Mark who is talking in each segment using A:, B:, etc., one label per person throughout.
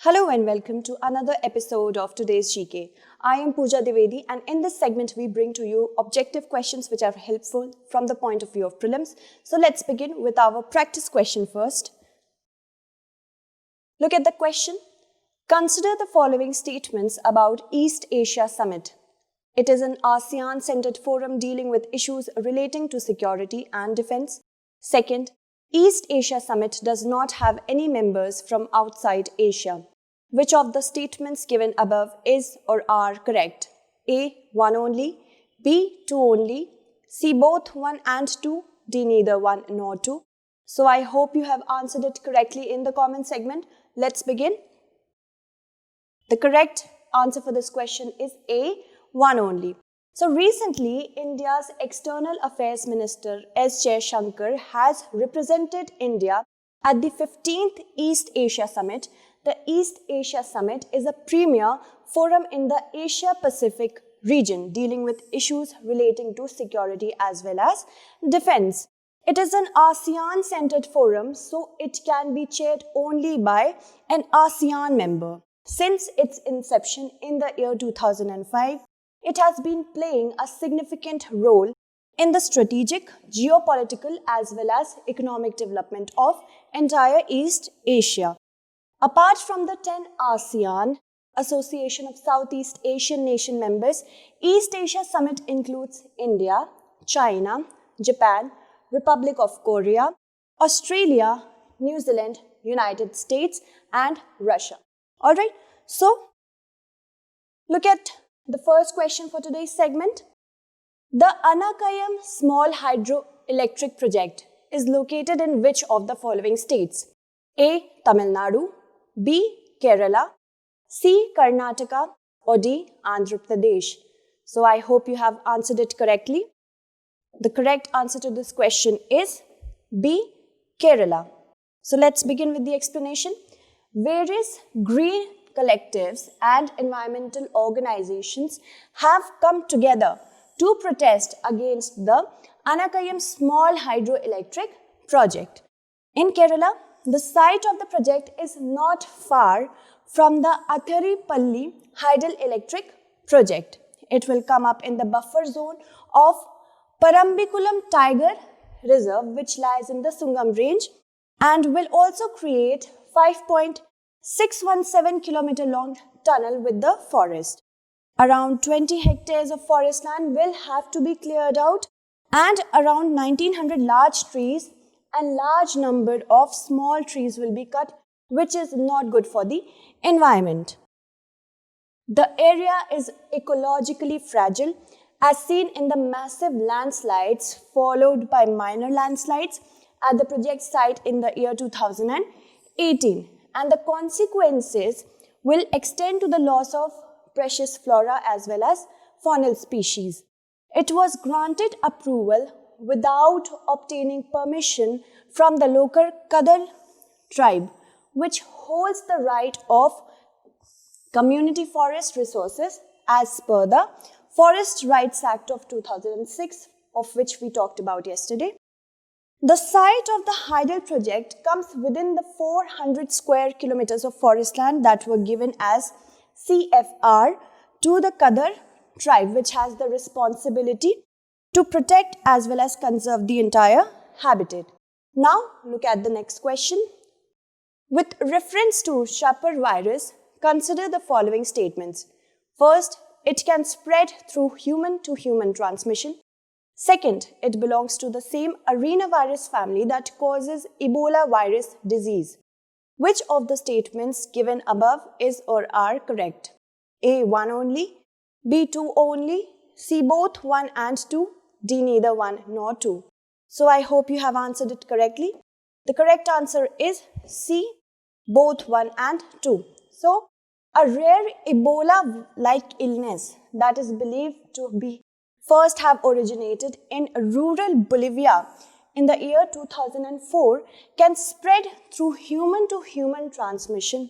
A: Hello and welcome to another episode of today's GK. I am Pooja Divedi, and in this segment we bring to you objective questions which are helpful from the point of view of prelims. So let's begin with our practice question first. Look at the question. Consider the following statements about East Asia Summit. It is an ASEAN-centered forum dealing with issues relating to security and defense. Second, East Asia Summit does not have any members from outside Asia. Which of the statements given above is or are correct? A. One only. B. Two only. C. Both one and two. D. Neither one nor two. So I hope you have answered it correctly in the comment segment. Let's begin. The correct answer for this question is A. One only. So recently, India's External Affairs Minister S. Jaishankar has represented India at the 15th East Asia Summit. The East Asia Summit is a premier forum in the Asia-Pacific region dealing with issues relating to security as well as defense. It is an ASEAN-centered forum, so it can be chaired only by an ASEAN member. Since its inception in the year 2005, it has been playing a significant role in the strategic, geopolitical as well as economic development of entire East Asia. Apart from the 10 ASEAN Association of Southeast Asian nation members, East Asia Summit includes India, China, Japan, Republic of Korea, Australia, New Zealand, United States and Russia. Alright, so look at the first question for today's segment. The Anakayam Small Hydroelectric Project is located in which of the following states? A. Tamil Nadu, B. Kerala, C. Karnataka or D. Andhra Pradesh. So I hope you have answered it correctly. The correct answer to this question is B. Kerala. So let's begin with the explanation. Various green collectives and environmental organizations have come together to protest against the Anakayam Small Hydroelectric Project. In Kerala, the site of the project is not far from the Atharipalli Hydroelectric Project. It will come up in the buffer zone of Parambikulam Tiger Reserve, which lies in the Sungam range, and will also create 5.617 km long tunnel with the forest. Around 20 hectares of forest land will have to be cleared out, and around 1900 large trees and large number of small trees will be cut, which is not good for the environment. The area is ecologically fragile, as seen in the massive landslides followed by minor landslides at the project site in the year 2018, and the consequences will extend to the loss of precious flora as well as faunal species. It was granted approval without obtaining permission from the local Kadar tribe, which holds the right of community forest resources as per the Forest Rights Act of 2006, of which we talked about yesterday. The site of the Hydel project comes within the 400 square kilometers of forest land that were given as CFR to the Kadar tribe, which has the responsibility to protect as well as conserve the entire habitat. Now, look at the next question. With reference to Shapar virus, consider the following statements. First, it can spread through human-to-human transmission. Second, it belongs to the same arenavirus family that causes Ebola virus disease. Which of the statements given above is or are correct? A. One only, B. Two only, C. Both one and two, D. Neither one nor two. So I hope you have answered it correctly. The correct answer is C. Both one and two. So a rare Ebola-like illness that is believed to be first have originated in rural Bolivia in the year 2004 can spread through human-to-human transmission,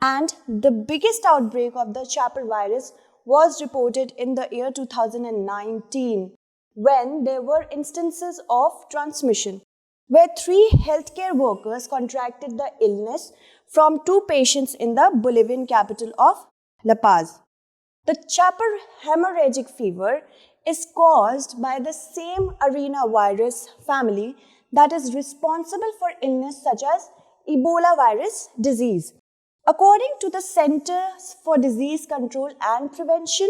A: and the biggest outbreak of the Shapar virus was reported in the year 2019 when there were instances of transmission where 3 healthcare workers contracted the illness from 2 patients in the Bolivian capital of La Paz. The Chapar hemorrhagic fever is caused by the same arenavirus family that is responsible for illness such as Ebola virus disease. According to the Centers for Disease Control and Prevention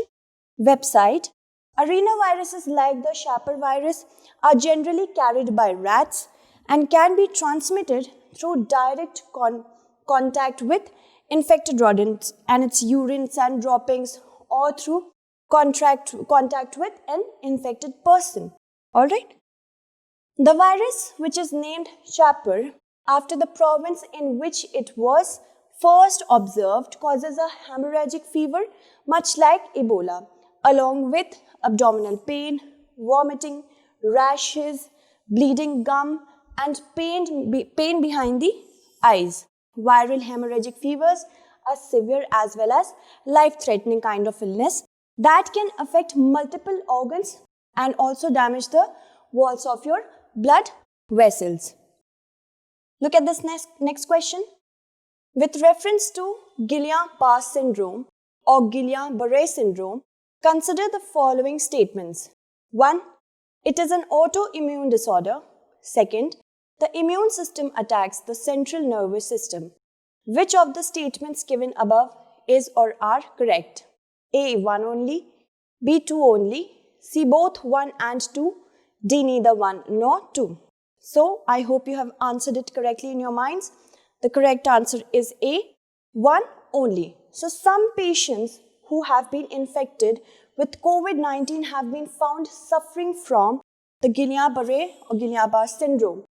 A: website, arenaviruses like the Chapar virus are generally carried by rats and can be transmitted through direct contact with infected rodents and its urines and droppings, or through contact with an infected person. Alright? The virus, which is named Chapar after the province in which it was first observed, causes a hemorrhagic fever much like Ebola, along with abdominal pain, vomiting, rashes, bleeding gum, and pain behind the eyes. Viral hemorrhagic fevers are severe as well as life-threatening kind of illness that can affect multiple organs and also damage the walls of your blood vessels. Look at this next question. With reference to Guillain-Barré syndrome or Guillain-Barré syndrome, consider the following statements. 1. It is an autoimmune disorder. 2. The immune system attacks the central nervous system. Which of the statements given above is or are correct? A. 1 only, B. 2 only, C. both 1 and 2, D. neither 1 nor 2. So, I hope you have answered it correctly in your minds. The correct answer is A. 1 only. So, some patients who have been infected with COVID-19 have been found suffering from the Guillain-Barré or Guillain-Barré syndrome.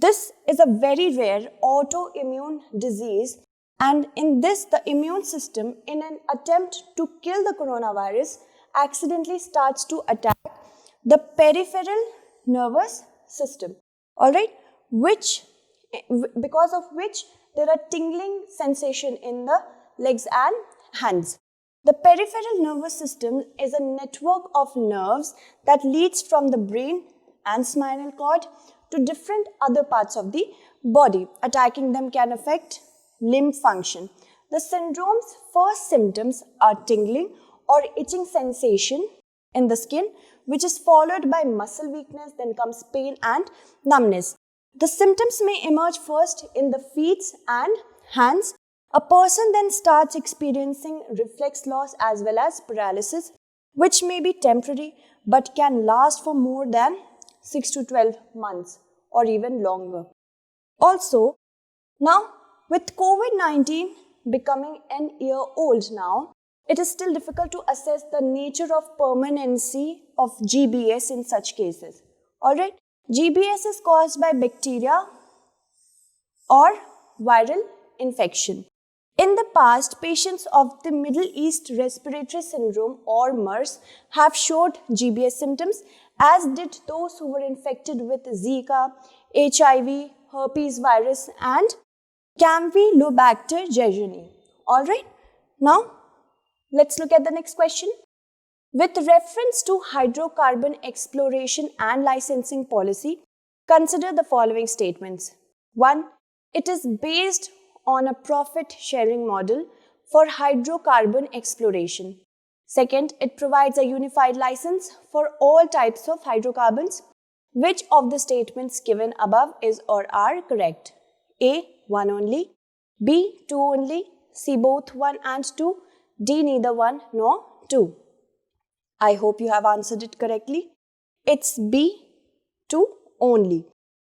A: This is a very rare autoimmune disease, and in this, the immune system, in an attempt to kill the coronavirus, accidentally starts to attack the peripheral nervous system. Alright, because of which there are tingling sensation in the legs and hands. The peripheral nervous system is a network of nerves that leads from the brain and spinal cord to different other parts of the body. Attacking them can affect limb function. The syndrome's first symptoms are tingling or itching sensation in the skin, which is followed by muscle weakness, then comes pain and numbness. The symptoms may emerge first in the feet and hands. A person then starts experiencing reflex loss as well as paralysis, which may be temporary but can last for more than 6 to 12 months or even longer. Also, now with COVID-19 becoming an year old now, it is still difficult to assess the nature of permanency of GBS in such cases. Alright, GBS is caused by bacteria or viral infection. In the past, patients of the Middle East Respiratory Syndrome or MERS have showed GBS symptoms, as did those who were infected with Zika, HIV, herpes virus and Campylobacter jejuni. Alright, now let's look at the next question. With reference to hydrocarbon exploration and licensing policy, consider the following statements. 1. It is based on a profit-sharing model for hydrocarbon exploration. 2. It provides a unified license for all types of hydrocarbons. Which of the statements given above is or are correct? A. 1 only, B. 2 only, C. both 1 and 2, D. neither 1 nor 2. I hope you have answered it correctly. It's B. 2 only.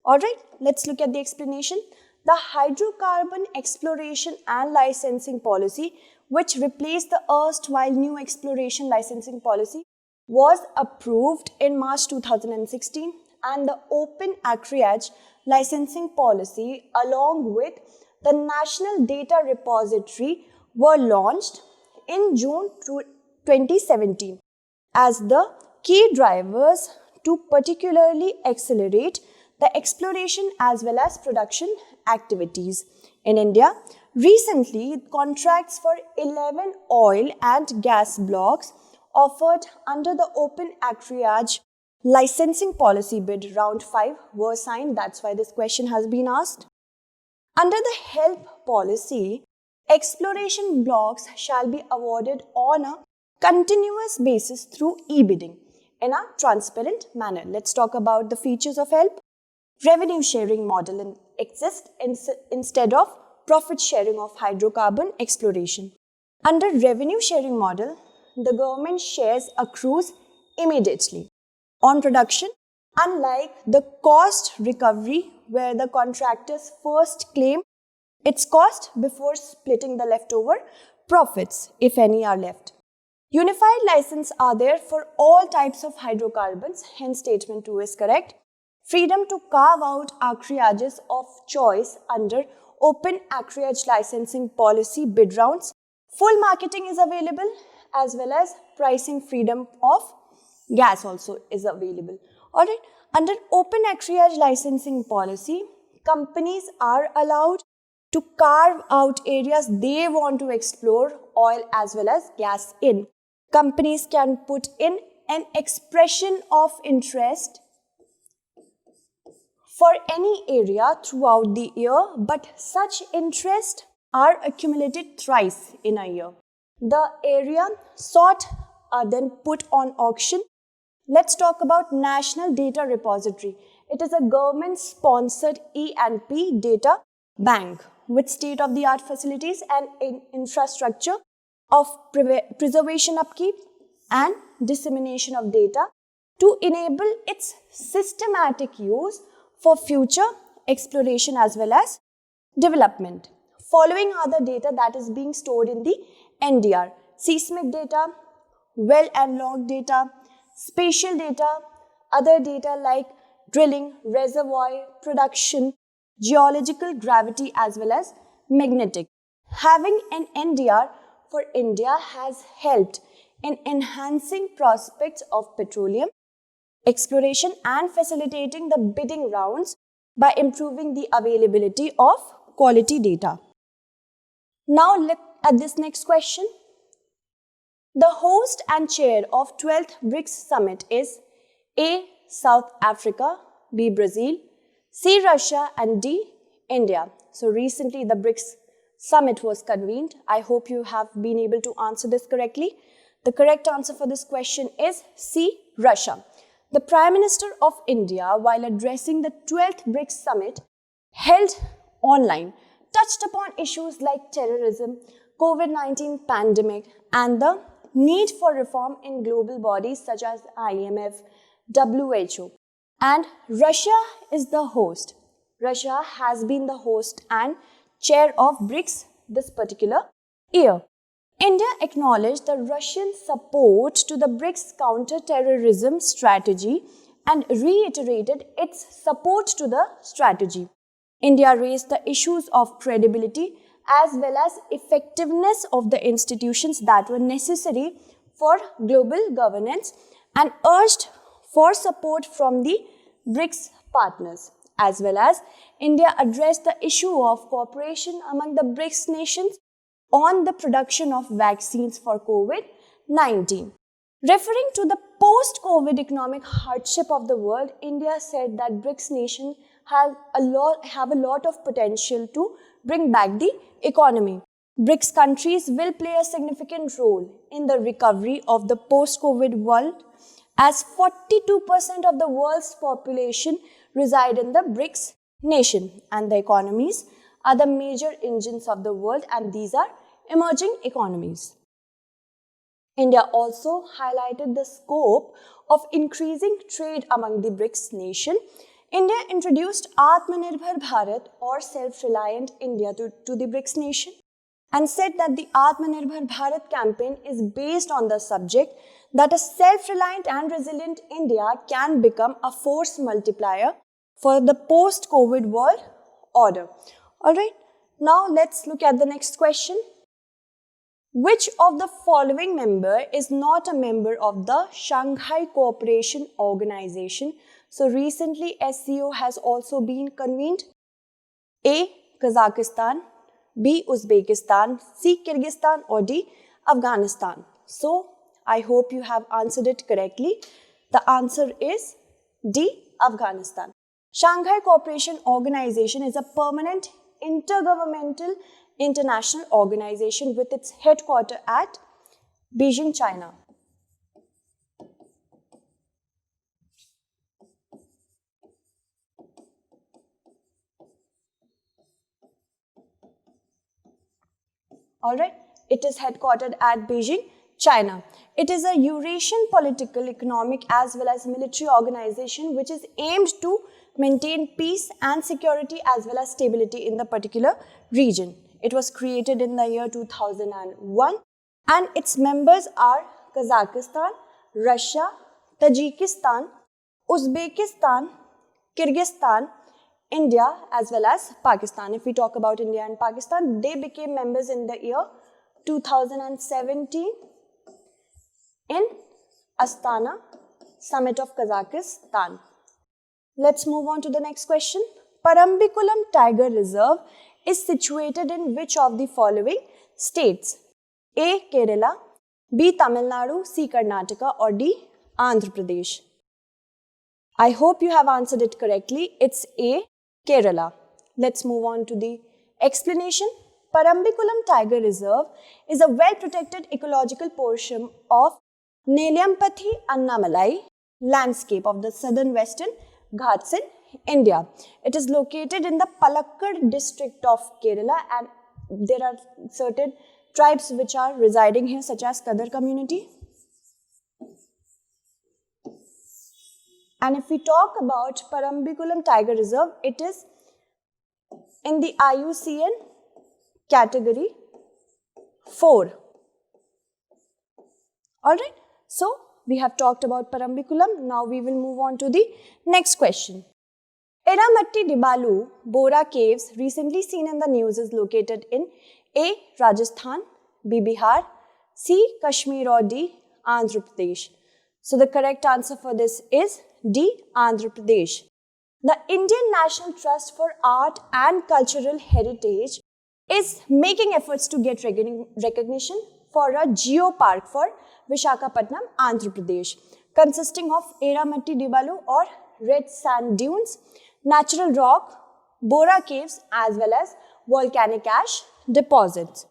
A: Alright, let's look at the explanation. The hydrocarbon exploration and licensing policy, which replaced the erstwhile new exploration licensing policy, was approved in March 2016, and the open acreage licensing policy along with the National Data Repository were launched in June 2017 as the key drivers to particularly accelerate the exploration as well as production activities. In India, recently, contracts for 11 oil and gas blocks offered under the open acreage licensing policy bid round 5 were signed. That's why this question has been asked. Under the HELP policy, exploration blocks shall be awarded on a continuous basis through e-bidding in a transparent manner. Let's talk about the features of HELP. Revenue sharing model exists instead of profit sharing of hydrocarbon exploration. Under revenue sharing model, the government shares accrues immediately on production, unlike the cost recovery where the contractors first claim its cost before splitting the leftover profits, if any are left. Unified license are there for all types of hydrocarbons, hence statement 2 is correct. Freedom to carve out acreages of choice under open acreage licensing policy bid rounds. Full marketing is available as well as pricing freedom of gas also is available. Alright, under open acreage licensing policy, companies are allowed to carve out areas they want to explore oil as well as gas in. Companies can put in an expression of interest for any area throughout the year, but such interests are accumulated thrice in a year. The area sought are then put on auction. Let's talk about National Data Repository. It is a government-sponsored E&P data bank with state-of-the-art facilities and infrastructure of preservation, upkeep, and dissemination of data to enable its systematic use for future exploration as well as development. Following are the data that is being stored in the NDR: seismic data, well and log data, spatial data, other data like drilling, reservoir, production, geological, gravity as well as magnetic. Having an NDR for India has helped in enhancing prospects of petroleum exploration and facilitating the bidding rounds by improving the availability of quality data. Now look at this next question. The host and chair of 12th BRICS Summit is A. South Africa, B. Brazil, C. Russia, and D. India. So recently the BRICS Summit was convened. I hope you have been able to answer this correctly. The correct answer for this question is C. Russia. The Prime Minister of India, while addressing the 12th BRICS Summit held online, touched upon issues like terrorism, COVID-19 pandemic, and the need for reform in global bodies such as IMF, WHO. And Russia is the host. Russia has been the host and chair of BRICS this particular year. India acknowledged the Russian support to the BRICS counter-terrorism strategy and reiterated its support to the strategy. India raised the issues of credibility as well as effectiveness of the institutions that were necessary for global governance and urged for support from the BRICS partners. As well as India addressed the issue of cooperation among the BRICS nations on the production of vaccines for COVID-19. Referring to the post-COVID economic hardship of the world, India said that BRICS nations have a lot of potential to bring back the economy. BRICS countries will play a significant role in the recovery of the post-COVID world, as 42% of the world's population reside in the BRICS nation, and the economies are the major engines of the world, and these are emerging economies. India also highlighted the scope of increasing trade among the BRICS nation. India introduced Atmanirbhar Bharat or self-reliant India to the BRICS nation and said that the Atmanirbhar Bharat campaign is based on the subject that a self-reliant and resilient India can become a force multiplier for the post-COVID world order. Alright, now let's look at the next question. Which of the following member is not a member of the Shanghai Cooperation Organization? So recently SCO has also been convened. A. Kazakhstan, B. Uzbekistan, C. Kyrgyzstan, or D. Afghanistan. So I hope you have answered it correctly. The answer is D. Afghanistan. Shanghai Cooperation Organization is a permanent intergovernmental international organization with its headquarters at Beijing, China? Alright, it is headquartered at Beijing, China. It is a Eurasian political, economic as well as military organization which is aimed to maintain peace and security as well as stability in the particular region. It was created in the year 2001 and its members are Kazakhstan, Russia, Tajikistan, Uzbekistan, Kyrgyzstan, India as well as Pakistan. If we talk about India and Pakistan, they became members in the year 2017 in Astana Summit of Kazakhstan. Let's move on to the next question. Parambikulam Tiger Reserve is situated in which of the following states? A. Kerala, B. Tamil Nadu, C. Karnataka or D. Andhra Pradesh? I hope you have answered it correctly. It's A. Kerala. Let's move on to the explanation. Parambikulam Tiger Reserve is a well-protected ecological portion of Neliampathy Annamalai landscape of the southern western Ghats in India. It is located in the Palakkad district of Kerala and there are certain tribes which are residing here such as Kadar community. And if we talk about Parambikulam Tiger Reserve, it is in the IUCN category 4. Alright, so we have talked about Parambikulam. Now we will move on to the next question. Eramatti Dibalu Bora Caves recently seen in the news is located in A. Rajasthan, B. Bihar, C. Kashmir or D. Andhra Pradesh. So the correct answer for this is D. Andhra Pradesh. The Indian National Trust for Art and Cultural Heritage is making efforts to get recognition for a geopark for Vishakhapatnam, Andhra Pradesh, consisting of Eramatti Dibalu or red sand dunes, natural rock, Bora caves as well as volcanic ash deposits.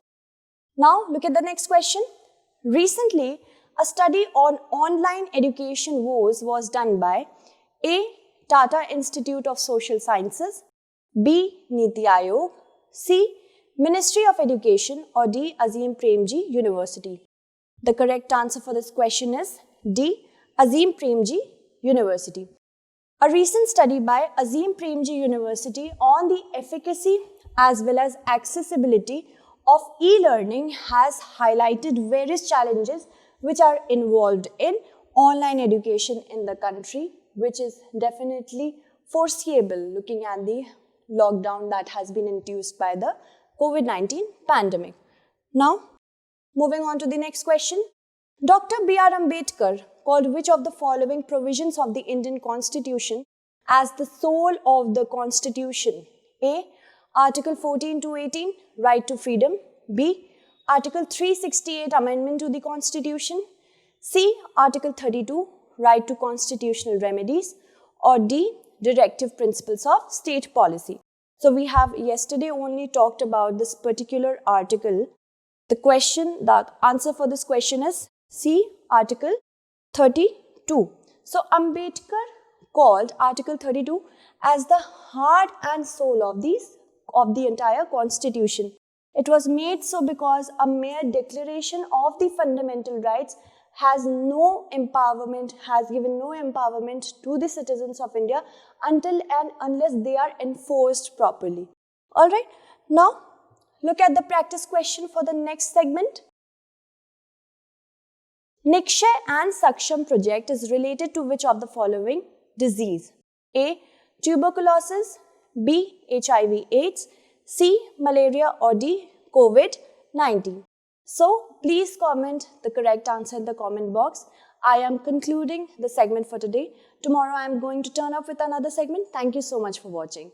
A: Now look at the next question. Recently, a study on online education woes was done by A. Tata Institute of Social Sciences, B. Niti Aayog, C. Ministry of Education or D. Azim Premji University. The correct answer for this question is D. Azim Premji University. A recent study by Azim Premji University on the efficacy as well as accessibility of e-learning has highlighted various challenges which are involved in online education in the country, which is definitely foreseeable looking at the lockdown that has been induced by the COVID-19 pandemic. Now, moving on to the next question. Dr. B.R. Ambedkar called which of the following provisions of the Indian Constitution as the soul of the Constitution? A. Article 14 to 18, right to freedom. B. Article 368, amendment to the Constitution. C. Article 32, right to constitutional remedies. Or D. Directive principles of state policy. So we have yesterday only talked about this particular article. The answer for this question is C. Article 32. So Ambedkar called Article 32 as the heart and soul of the entire Constitution. It was made so because a mere declaration of the fundamental rights has given no empowerment to the citizens of India until and unless they are enforced properly. Alright, now look at the practice question for the next segment. Nikshay and Saksham project is related to which of the following disease? A. Tuberculosis, B. HIV/AIDS, C. Malaria or D. COVID-19. So, please comment the correct answer in the comment box. I am concluding the segment for today. Tomorrow I am going to turn up with another segment. Thank you so much for watching.